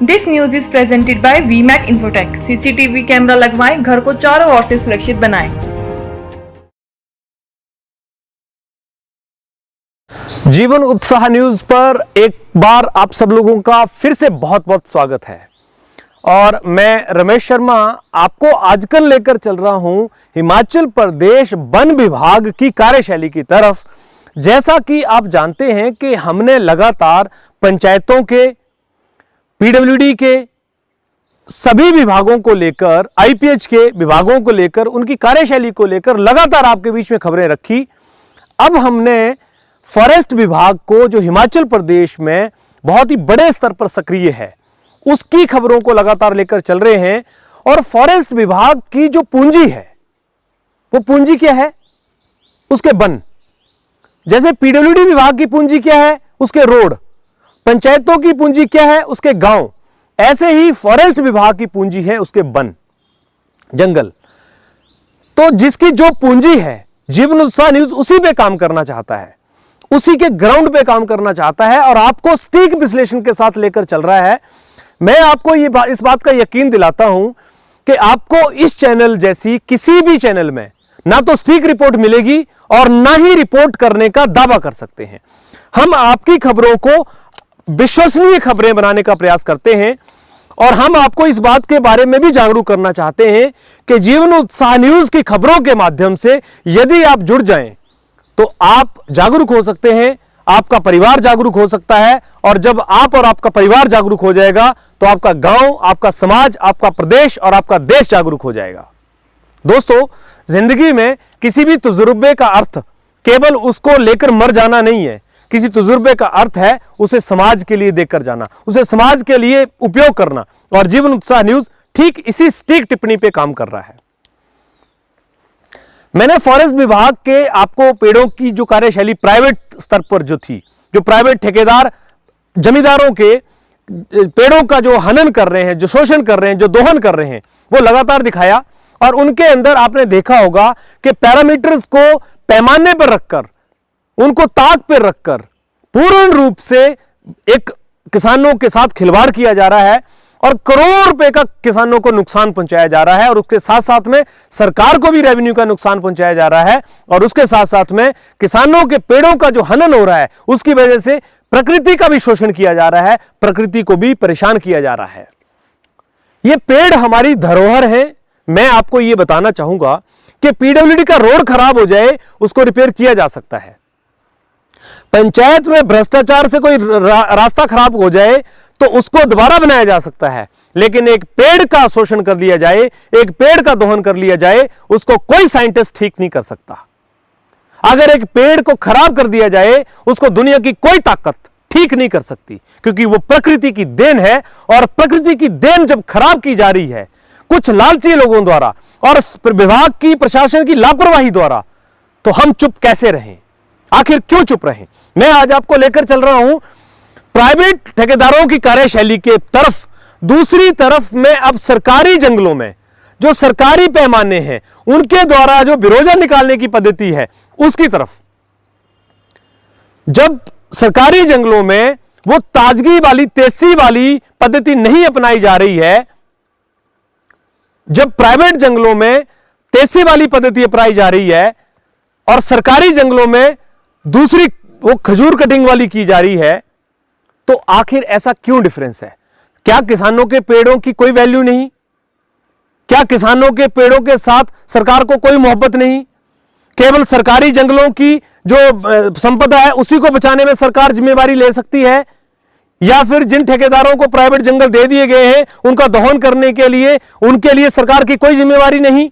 This news is presented by वीमैक Infotech. CCTV camera लगवाएं, घर को चारों ओर से सुरक्षित बनाएं। जीवन उत्साह न्यूज पर एक बार आप सब लोगों का फिर से बहुत बहुत स्वागत है। और मैं रमेश शर्मा आपको आजकल लेकर चल रहा हूं हिमाचल प्रदेश वन विभाग की कार्यशैली की तरफ। जैसा कि आप जानते हैं कि हमने लगातार पंचायतों के, पीडब्ल्यूडी के सभी विभागों को लेकर, आईपीएच के विभागों को लेकर, उनकी कार्यशैली को लेकर लगातार आपके बीच में खबरें रखी। अब हमने फॉरेस्ट विभाग को, जो हिमाचल प्रदेश में बहुत ही बड़े स्तर पर सक्रिय है, उसकी खबरों को लगातार लेकर चल रहे हैं। और फॉरेस्ट विभाग की जो पूंजी है, वो पूंजी क्या है? उसके वन। जैसे पीडब्ल्यूडी विभाग की पूंजी क्या है? उसके रोड। पंचायतों की पूंजी क्या है? उसके गांव। ऐसे ही फॉरेस्ट विभाग की पूंजी है उसके वन, जंगल। तो जिसकी जो पूंजी है, जीवन उत्साह न्यूज उसी पे काम करना चाहता है, उसी के ग्राउंड पे काम करना चाहता है और आपको सटीक विश्लेषण के साथ लेकर चल रहा है। मैं आपको इस बात का यकीन दिलाता हूं कि आपको इस चैनल जैसी किसी भी चैनल में ना तो सटीक रिपोर्ट मिलेगी और ना ही रिपोर्ट करने का दावा कर सकते हैं। हम आपकी खबरों को विश्वसनीय खबरें बनाने का प्रयास करते हैं और हम आपको इस बात के बारे में भी जागरूक करना चाहते हैं कि जीवन उत्साह न्यूज की खबरों के माध्यम से यदि आप जुड़ जाएं तो आप जागरूक हो सकते हैं, आपका परिवार जागरूक हो सकता है। और जब आप और आपका परिवार जागरूक हो जाएगा तो आपका गांव, आपका समाज, आपका प्रदेश और आपका देश जागरूक हो जाएगा। दोस्तों, जिंदगी में किसी भी तजुर्बे का अर्थ केवल उसको लेकर मर जाना नहीं है। किसी तजुर्बे का अर्थ है उसे समाज के लिए देकर जाना, उसे समाज के लिए उपयोग करना। और जीवन उत्साह न्यूज ठीक इसी सटीक टिप्पणी पे काम कर रहा है। मैंने फॉरेस्ट विभाग के आपको पेड़ों की जो कार्यशैली प्राइवेट स्तर पर जो थी, जो प्राइवेट ठेकेदार जमींदारों के पेड़ों का जो हनन कर रहे हैं, जो शोषण कर रहे हैं, जो दोहन कर रहे हैं, वो लगातार दिखाया। और उनके अंदर आपने देखा होगा कि पैरामीटर्स को पैमाने पर रखकर, उनको ताक पर रखकर पूर्ण रूप से एक किसानों के साथ खिलवाड़ किया जा रहा है और करोड़ों रुपए का किसानों को नुकसान पहुंचाया जा रहा है। और उसके साथ साथ में सरकार को भी रेवेन्यू का नुकसान पहुंचाया जा रहा है। और उसके साथ साथ में किसानों के पेड़ों का जो हनन हो रहा है, उसकी वजह से प्रकृति का भी शोषण किया जा रहा है, प्रकृति को भी परेशान किया जा रहा है। ये पेड़ हमारी धरोहर है। मैं आपको यह बताना चाहूंगा कि पीडब्ल्यूडी का रोड खराब हो जाए, उसको रिपेयर किया जा सकता है। पंचायत में भ्रष्टाचार से कोई रास्ता खराब हो जाए तो उसको दोबारा बनाया जा सकता है। लेकिन एक पेड़ का शोषण कर लिया जाए, एक पेड़ का दोहन कर लिया जाए, उसको कोई साइंटिस्ट ठीक नहीं कर सकता। अगर एक पेड़ को खराब कर दिया जाए, उसको दुनिया की कोई ताकत ठीक नहीं कर सकती, क्योंकि वो प्रकृति की देन है। और प्रकृति की देन जब खराब की जा रही है कुछ लालची लोगों द्वारा और विभाग की, प्रशासन की लापरवाही द्वारा, तो हम चुप कैसे रहें? आखिर क्यों चुप रहें? मैं आज आपको लेकर चल रहा हूं प्राइवेट ठेकेदारों की कार्यशैली के तरफ। दूसरी तरफ में अब सरकारी जंगलों में जो सरकारी पैमाने हैं, उनके द्वारा जो बिरोजा निकालने की पद्धति है, उसकी तरफ। जब सरकारी जंगलों में वो ताजगी वाली, तेजी वाली पद्धति नहीं अपनाई जा रही है, जब प्राइवेट जंगलों में तेजी वाली पद्धति अपनाई जा रही है और सरकारी जंगलों में दूसरी वो खजूर कटिंग वाली की जा रही है, तो आखिर ऐसा क्यों डिफरेंस है? क्या किसानों के पेड़ों की कोई वैल्यू नहीं? क्या किसानों के पेड़ों के साथ सरकार को कोई मोहब्बत नहीं? केवल सरकारी जंगलों की जो संपदा है उसी को बचाने में सरकार जिम्मेवारी ले सकती है? या फिर जिन ठेकेदारों को प्राइवेट जंगल दे दिए गए हैं, उनका दोहन करने के लिए, उनके लिए सरकार की कोई जिम्मेवारी नहीं?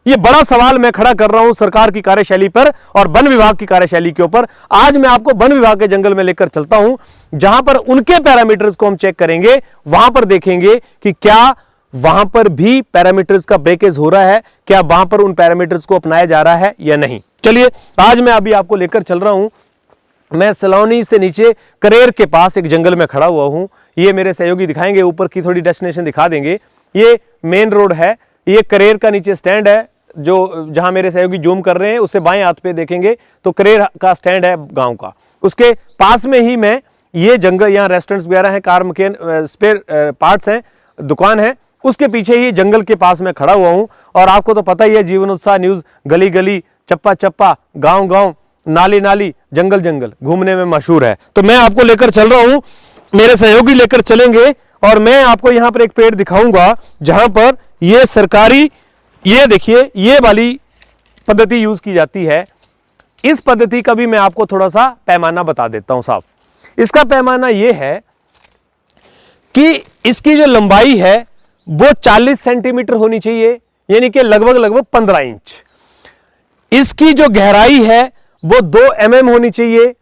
ये बड़ा सवाल मैं खड़ा कर रहा हूं सरकार की कार्यशैली पर और वन विभाग की कार्यशैली के ऊपर। आज मैं आपको वन विभाग के जंगल में लेकर चलता हूं, जहां पर उनके पैरामीटर्स को हम चेक करेंगे। वहां पर देखेंगे कि क्या वहां पर भी पैरामीटर्स का ब्रेकेज हो रहा है, क्या वहां पर उन पैरामीटर्स को अपनाया जा रहा है या नहीं। चलिए, आज मैं अभी आपको लेकर चल रहा हूं। मैं सलोनी से नीचे करेर के पास एक जंगल में खड़ा हुआ हूं। ये मेरे सहयोगी दिखाएंगे, ऊपर की थोड़ी डेस्टिनेशन दिखा देंगे। ये मेन रोड है, ये करेर का नीचे स्टैंड है, जो जहां मेरे सहयोगी जूम कर रहे हैं उससे बाएं हाथ पे देखेंगे तो करेर का स्टैंड है गांव का। उसके पास में ही मैं ये जंगल, यहाँ रेस्टोरेंट्स वगैरह हैं, कार मकैन स्पेयर पार्ट्स हैं, दुकान है, उसके पीछे ही जंगल के पास में खड़ा हुआ हूँ। और आपको तो पता ही है, जीवन उत्साह न्यूज़ गली गली, चप्पा चप्पा, गांव गांव, नाली नाली, जंगल जंगल घूमने में मशहूर है। तो मैं आपको लेकर चल रहा हूँ, मेरे सहयोगी लेकर चलेंगे और मैं आपको यहाँ पर एक पेड़ दिखाऊंगा जहां पर ये सरकारी, ये देखिए ये वाली पद्धति यूज की जाती है। इस पद्धति का भी मैं आपको थोड़ा सा पैमाना बता देता हूं साहब। इसका पैमाना ये है कि इसकी जो लंबाई है वो 40 सेंटीमीटर होनी चाहिए, यानी कि लगभग 15 इंच। इसकी जो गहराई है वो 2 mm होनी चाहिए।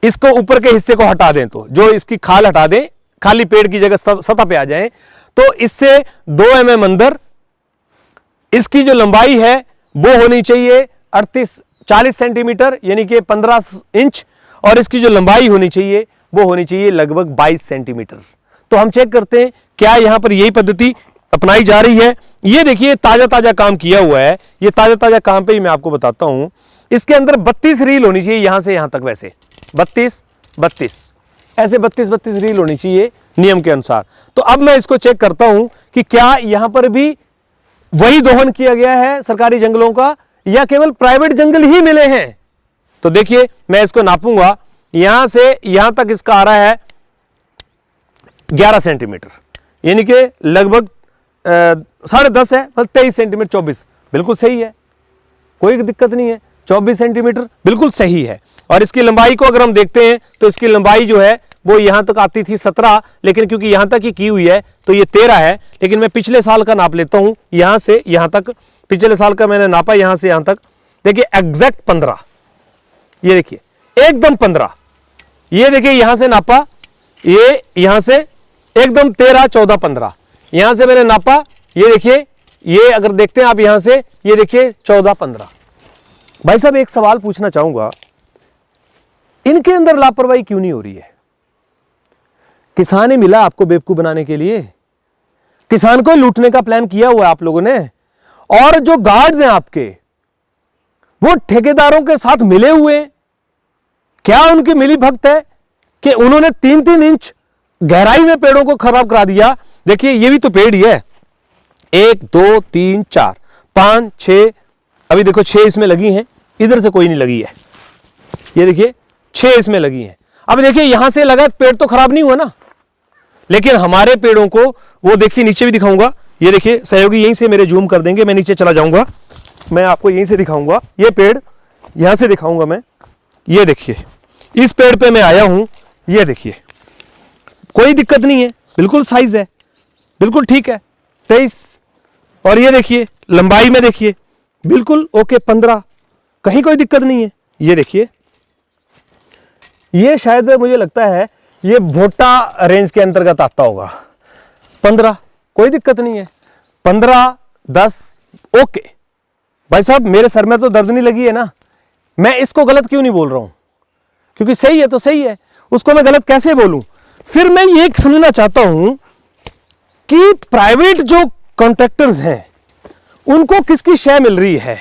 इसको ऊपर के हिस्से को हटा दें, तो जो इसकी खाल हटा दें, खाली पेड़ की जगह सतह पे आ जाए, तो इससे 2 mm अंदर। इसकी जो लंबाई है वो होनी चाहिए 40 सेंटीमीटर, यानी कि 15 इंच। और इसकी जो लंबाई होनी चाहिए वो होनी चाहिए लगभग 22 सेंटीमीटर। तो हम चेक करते हैं क्या यहां पर यही पद्धति अपनाई जा रही है। ये देखिए ताजा ताजा काम किया हुआ है, ये ताजा ताजा काम पे ही मैं आपको बताता हूं। इसके अंदर 32 रील होनी चाहिए, यहां से यहां तक, वैसे 32 ऐसे 32 रील होनी चाहिए नियम के अनुसार। तो अब मैं इसको चेक करता हूं कि क्या यहां पर भी वही दोहन किया गया है सरकारी जंगलों का, या केवल प्राइवेट जंगल ही मिले हैं। तो देखिए मैं इसको नापूंगा, यहां से यहां तक इसका आ रहा है 11 सेंटीमीटर, यानी कि लगभग 10.5 है, मतलब 23 सेंटीमीटर, 24 बिल्कुल सही है, कोई दिक्कत नहीं है। 24 सेंटीमीटर बिल्कुल सही है। और इसकी लंबाई को अगर हम देखते हैं तो इसकी लंबाई जो है वो यहां तक आती थी 17, लेकिन क्योंकि यहां तक ही की हुई है तो ये 13 है। लेकिन मैं पिछले साल का नाप लेता हूं, यहां से यहां तक, पिछले साल का मैंने नापा यहां से यहां तक, देखिए एग्जैक्ट 15, ये देखिए एकदम 15। ये देखिए यहां से नापा, ये यहां से एकदम 13, 14, 15। यहां से मैंने नापा, ये देखिए, ये अगर देखते हैं आप यहां से, ये देखिए 14, 15। भाई साहब एक सवाल पूछना चाहूंगा, इनके अंदर लापरवाही क्यों नहीं हो रही है? किसान ही मिला आपको बेवकूफ बनाने के लिए, किसान को लूटने का प्लान किया हुआ है आप लोगों ने। और जो गार्ड्स हैं आपके, वो ठेकेदारों के साथ मिले हुए हैं। क्या उनकी मिली भगत है कि उन्होंने 3-3 इंच गहराई में पेड़ों को खराब करा दिया? देखिए ये भी तो पेड़ ही है, 1 2 3 4 5 6, अभी देखो 6 इसमें लगी हैं, इधर से कोई नहीं लगी है। ये देखिए 6 इसमें लगी हैं। अब देखिए यहां से लगा पेड़ तो खराब नहीं हुआ ना, लेकिन हमारे पेड़ों को, वो देखिए नीचे भी दिखाऊंगा, ये देखिए सहयोगी यहीं से मेरे जूम कर देंगे, मैं नीचे चला जाऊंगा, मैं आपको यहीं से दिखाऊंगा। ये पेड़ यहां से दिखाऊंगा मैं, ये देखिए इस पेड़ पे मैं आया हूं, ये देखिए कोई दिक्कत नहीं है, बिल्कुल साइज है, बिल्कुल ठीक है 23। और ये देखिए लंबाई में देखिए बिल्कुल ओके 15, कहीं कोई दिक्कत नहीं है। ये देखिए, ये शायद मुझे लगता है ये भोटा रेंज के अंतर्गत आता होगा। 15 कोई दिक्कत नहीं है, 15 10 ओके। भाई साहब मेरे सर में तो दर्द नहीं लगी है ना, मैं इसको गलत क्यों नहीं बोल रहा हूं? क्योंकि सही है तो सही है, उसको मैं गलत कैसे बोलूं? फिर मैं ये समझना चाहता हूं कि प्राइवेट जो कॉन्ट्रैक्टर्स हैं उनको किसकी शय मिल रही है,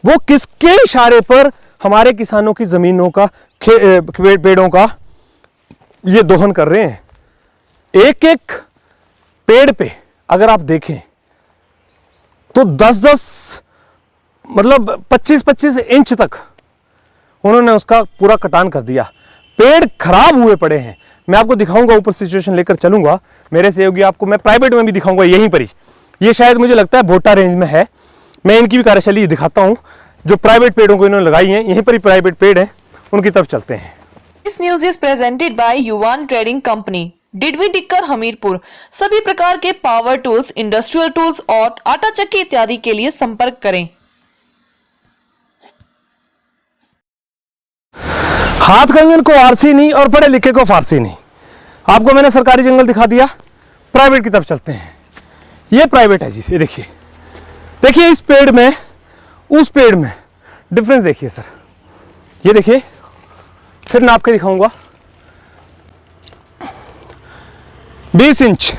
वो किसके इशारे पर हमारे किसानों की जमीनों का, पेड़ों का ये दोहन कर रहे हैं। एक एक पेड़ पे अगर आप देखें तो 10-10 मतलब 25-25 इंच तक उन्होंने उसका पूरा कटान कर दिया। पेड़ खराब हुए पड़े हैं। मैं आपको दिखाऊंगा, ऊपर सिचुएशन लेकर चलूंगा मेरे सहयोगी, आपको मैं प्राइवेट में भी दिखाऊंगा यहीं पर ही। ये शायद मुझे लगता है भोटा रेंज में है, मैं इनकी भी कार्यशैली दिखाता हूं। जो प्राइवेट पेड़ों को इन्होंने लगाई हैं, यहीं पर ही प्राइवेट पेड़ हैं, उनकी तरफ चलते हैं। This news is presented by युवान ट्रेडिंग कंपनी, डिडवी डिक्कर, हमीरपुर। सभी प्रकार के पावर टूल्स, इंडस्ट्रियल टूल्स और आटा चक्की इत्यादि के लिए संपर्क करें। हाथ कंगन को आरसी नहीं और पढ़े लिखे को फारसी नहीं। आपको मैंने सरकारी जंगल दिखा दिया, प्राइवेट की तरफ चलते हैं। ये प्राइवेट है जी, ये देखिए, देखिए इस पेड़ में उस पेड़ में डिफरेंस देखिए सर, ये देखिए, फिर नाप के दिखाऊंगा। 20 इंच,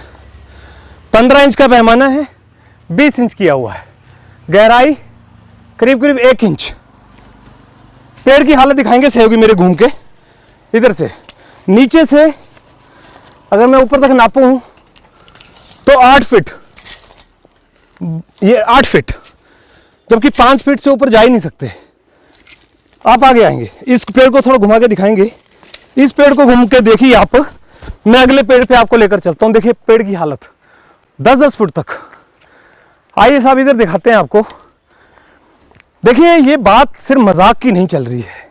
15 इंच का पैमाना है, 20 इंच किया हुआ है, गहराई करीब करीब 1 इंच। पेड़ की हालत दिखाएंगे सहयोगी मेरे घूम के, इधर से नीचे से अगर मैं ऊपर तक नापूं तो 8 फीट, ये 8 फीट, जबकि 5 फीट से ऊपर जा ही नहीं सकते। आप आगे आएंगे, इस पेड़ को थोड़ा घुमा के दिखाएंगे। इस पेड़ को घूम के देखिए आप। मैं अगले पेड़ पे आपको लेकर चलता हूं। देखिए पेड़ की हालत 10-10 फुट तक। आइए साहब इधर दिखाते हैं आपको। देखिए ये बात सिर्फ मजाक की नहीं चल रही है,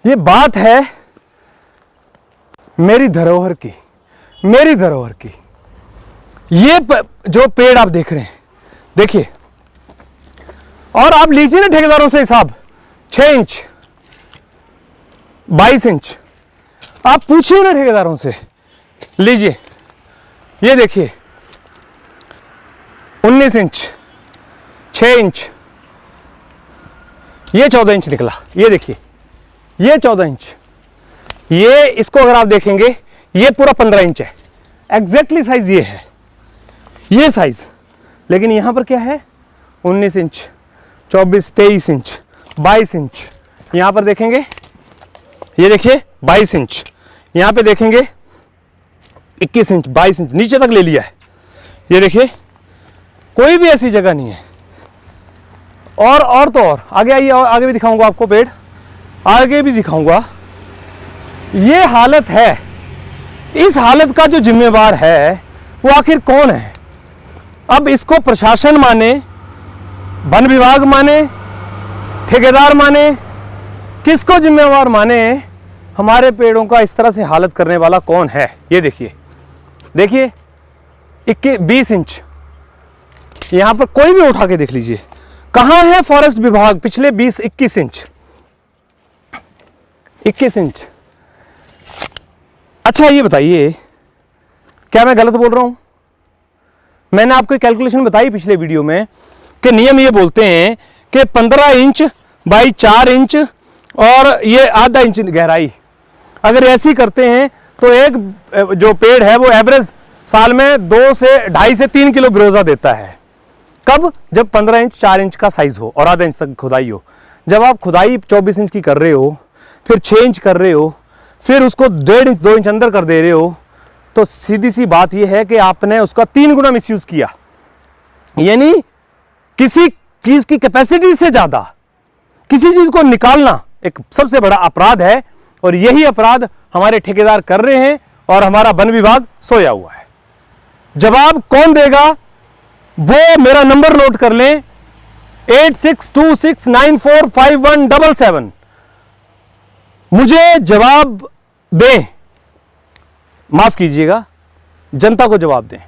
ये बात है मेरी धरोहर की, मेरी धरोहर की। ये जो पेड़ आप देख रहे हैं, देखिए, और आप लीजिए ना ठेकेदारों से हिसाब, 6 इंच, 22 इंच, आप पूछिए ना ठेकेदारों से। लीजिए ये देखिए 19 इंच, 6 इंच, ये 14 इंच निकला। ये देखिए ये 14 इंच, ये इसको अगर आप देखेंगे ये पूरा 15 इंच है। एग्जैक्टली साइज ये है, ये साइज। लेकिन यहां पर क्या है, 19 इंच, 24, 23 इंच, 22 इंच। यहां पर देखेंगे, ये देखिए 22 इंच, यहां पे देखेंगे 21 इंच, 22 इंच, नीचे तक ले लिया है। ये देखिए कोई भी ऐसी जगह नहीं है। और तो और आगे आइए, और आगे भी दिखाऊंगा आपको पेड़, आगे भी दिखाऊंगा। ये हालत है। इस हालत का जो जिम्मेवार है वो आखिर कौन है? अब इसको प्रशासन माने, वन विभाग माने, ठेकेदार माने, किसको जिम्मेवार माने? हमारे पेड़ों का इस तरह से हालत करने वाला कौन है? ये देखिए, देखिए 20 इंच, यहां पर कोई भी उठा के देख लीजिए, कहां है फॉरेस्ट विभाग? पिछले 21 इंच, 21 इंच। अच्छा ये बताइए, क्या मैं गलत बोल रहा हूं? मैंने आपको कैलकुलेशन बताई पिछले वीडियो में कि नियम ये बोलते हैं कि 15 इंच बाई 4 इंच और ये आधा इंच गहराई। अगर ऐसी करते हैं तो एक जो पेड़ है वो एवरेज साल में 2 से 2.5 से 3 किलो ब्रोजा देता है। कब? जब 15 इंच 4 इंच का साइज हो और आधा इंच तक खुदाई हो। जब आप खुदाई 24 इंच की कर रहे हो, फिर 6 इंच कर रहे हो, फिर उसको 1.5 इंच 2 इंच अंदर कर दे रहे हो, तो सीधी सी बात यह है कि आपने उसका 3 गुना मिसयूज किया। यानी किसी चीज की कैपेसिटी से ज्यादा किसी चीज को निकालना एक सबसे बड़ा अपराध है, और यही अपराध हमारे ठेकेदार कर रहे हैं और हमारा वन विभाग सोया हुआ है। जवाब कौन देगा? वो मेरा नंबर नोट कर लें, 8626945177। मुझे जवाब दें, माफ कीजिएगा, जनता को जवाब दें,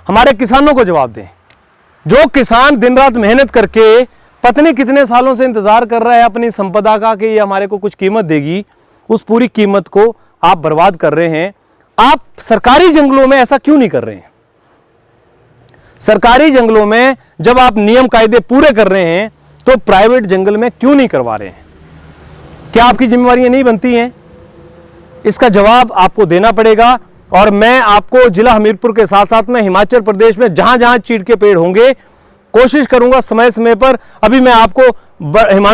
हमारे किसानों को जवाब दें। जो किसान दिन रात मेहनत करके पत्नी कितने सालों से इंतजार कर रहा है अपनी संपदा का कि ये हमारे को कुछ कीमत देगी, उस पूरी कीमत को आप बर्बाद कर रहे हैं। आप सरकारी जंगलों में ऐसा क्यों नहीं कर रहे हैं? सरकारी जंगलों में जब आप नियम कायदे पूरे कर रहे हैं तो प्राइवेट जंगल में क्यों नहीं करवा रहे हैं? क्या आपकी जिम्मेवारियां नहीं बनती हैं? इसका जवाब आपको देना पड़ेगा। और मैं आपको जिला हमीरपुर के साथ साथ में हिमाचल प्रदेश में जहां जहां चीड़ के पेड़ होंगे कोशिश करूंगा समय समय पर। अभी मैं आपको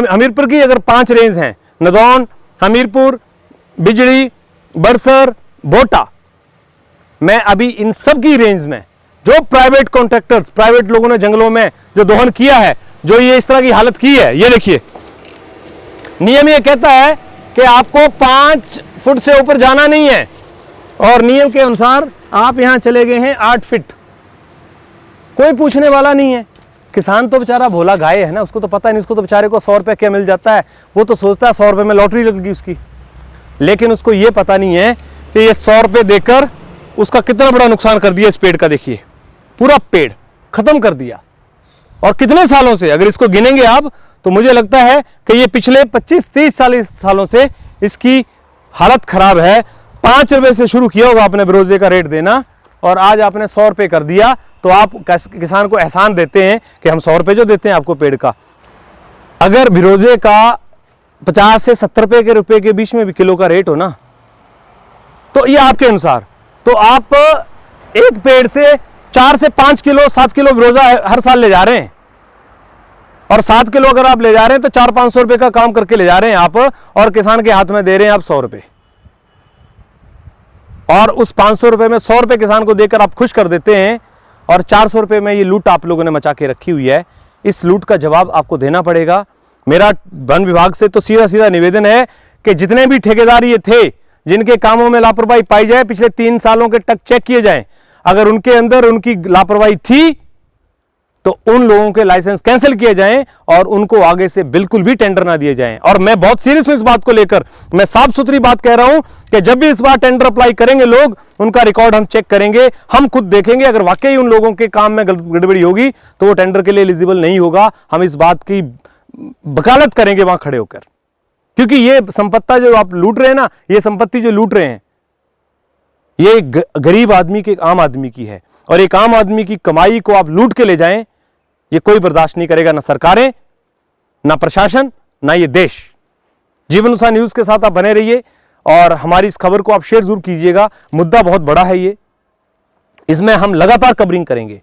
हमीरपुर की अगर 5 रेंज हैं, नदौन, हमीरपुर, बिजड़ी, बड़सर, बोटा, मैं अभी इन सब की रेंज में जो प्राइवेट कॉन्ट्रैक्टर्स, प्राइवेट लोगों ने जंगलों में जो दोहन किया है, जो ये इस तरह की हालत की है, ये देखिए नियम ये कहता है कि आपको 5 फुट से ऊपर जाना नहीं है, और नियम के अनुसार आप यहां चले गए हैं 8 फीट। कोई पूछने वाला नहीं है। किसान तो बेचारा भोला गाय है ना, उसको तो पता नहीं, उसको तो बेचारे को 100 रुपये क्या मिल जाता है, वो तो सोचता है 100 रुपये में लॉटरी लगी उसकी। लेकिन उसको ये पता नहीं है कि ये 100 रुपये देकर उसका कितना बड़ा नुकसान कर दिया इस पेड़ का। देखिए पूरा पेड़ खत्म कर दिया, और कितने सालों से, अगर इसको गिनेंगे आप तो मुझे लगता है कि ये पिछले 25-30 सालों से इसकी हालत खराब है। 5 रुपए से शुरू किया होगा आपने ब्रोजे का रेट देना, और आज आपने 100 रुपये कर दिया, तो आप किसान को एहसान देते हैं कि हम 100 रुपये जो देते हैं आपको पेड़ का। अगर बिरोजे का 50 से 70 रुपए के बीच में भी किलो का रेट हो ना, तो ये आपके अनुसार, तो आप एक पेड़ से 4 से 5 किलो 7 किलो बिरोजा हर साल ले जा रहे हैं, और 7 किलो अगर आप ले जा रहे हैं तो 400-500 रुपए का काम करके ले जा रहे हैं आप, और किसान के हाथ में दे रहे हैं आप 100 रुपए। और उस 500 रुपए में 100 रुपए किसान को देकर आप खुश कर देते हैं और 400 रुपए में ये लूट आप लोगों ने मचा के रखी हुई है। इस लूट का जवाब आपको देना पड़ेगा। मेरा वन विभाग से तो सीधा सीधा निवेदन है कि जितने भी ठेकेदार ये थे जिनके कामों में लापरवाही पाई जाए, पिछले 3 सालों के टक चेक किए जाएं। अगर उनके अंदर उनकी लापरवाही थी तो उन लोगों के लाइसेंस कैंसिल किए जाएं और उनको आगे से बिल्कुल भी टेंडर ना दिए जाएं। और मैं बहुत सीरियस हूं इस बात को लेकर, मैं साफ सुथरी बात कह रहा हूं कि जब भी इस बार टेंडर अप्लाई करेंगे लोग, उनका रिकॉर्ड हम चेक करेंगे, हम खुद देखेंगे। अगर वाकई उन लोगों के काम में गड़बड़ी होगी तो वो टेंडर के लिए एलिजिबल नहीं होगा। हम इस बात की वकालत करेंगे वहां खड़े होकर, क्योंकि ये संपत्ति जो आप लूट रहे हैं ना, ये संपत्ति जो लूट रहे हैं, ये गरीब आदमी के, आम आदमी की है। और एक आम आदमी की कमाई को आप लूट के ले जाएं, ये कोई बर्दाश्त नहीं करेगा, ना सरकारें, ना प्रशासन, ना ये देश। जीवन उत्साह न्यूज के साथ आप बने रहिए और हमारी इस खबर को आप शेयर जरूर कीजिएगा। मुद्दा बहुत बड़ा है ये, इसमें हम लगातार कवरिंग करेंगे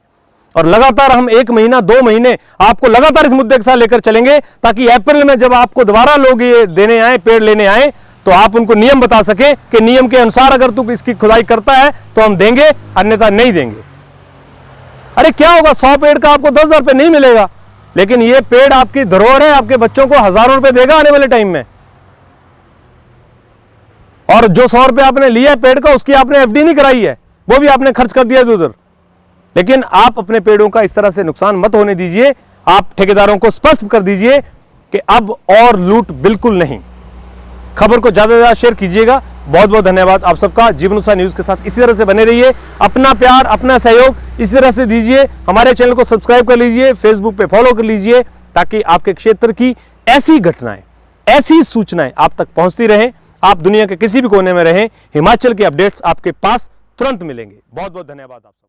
और लगातार हम 1 महीना 2 महीने आपको लगातार इस मुद्दे के साथ लेकर चलेंगे, ताकि अप्रैल में जब आपको दोबारा लोग ये देने आए, पेड़ लेने आए, तो आप उनको नियम बता सके कि नियम के अनुसार अगर तू इसकी खुदाई करता है तो हम देंगे, अन्यथा नहीं देंगे। अरे क्या होगा, 100 पेड़ का आपको 10,000 रुपए नहीं मिलेगा, लेकिन ये पेड़ आपकी धरोहर है, आपके बच्चों को हजारों रुपए देगा आने वाले टाइम में। और जो 100 रुपए आपने लिया है पेड़ का, उसकी आपने एफडी नहीं कराई है, वो भी आपने खर्च कर दिया उधर। लेकिन आप अपने पेड़ों का इस तरह से नुकसान मत होने दीजिए। आप ठेकेदारों को स्पष्ट कर दीजिए कि अब और लूट बिल्कुल नहीं। खबर को ज्यादा से ज्यादा शेयर कीजिएगा। बहुत बहुत धन्यवाद आप सबका। जीवन उत्साह न्यूज के साथ इसी तरह से बने रहिए। अपना प्यार, अपना सहयोग इसी तरह से दीजिए। हमारे चैनल को सब्सक्राइब कर लीजिए, फेसबुक पे फॉलो कर लीजिए, ताकि आपके क्षेत्र की ऐसी घटनाएं, ऐसी सूचनाएं आप तक पहुंचती रहें। आप दुनिया के किसी भी कोने में रहें, हिमाचल के अपडेट्स आपके पास तुरंत मिलेंगे। बहुत बहुत धन्यवाद आप सबका।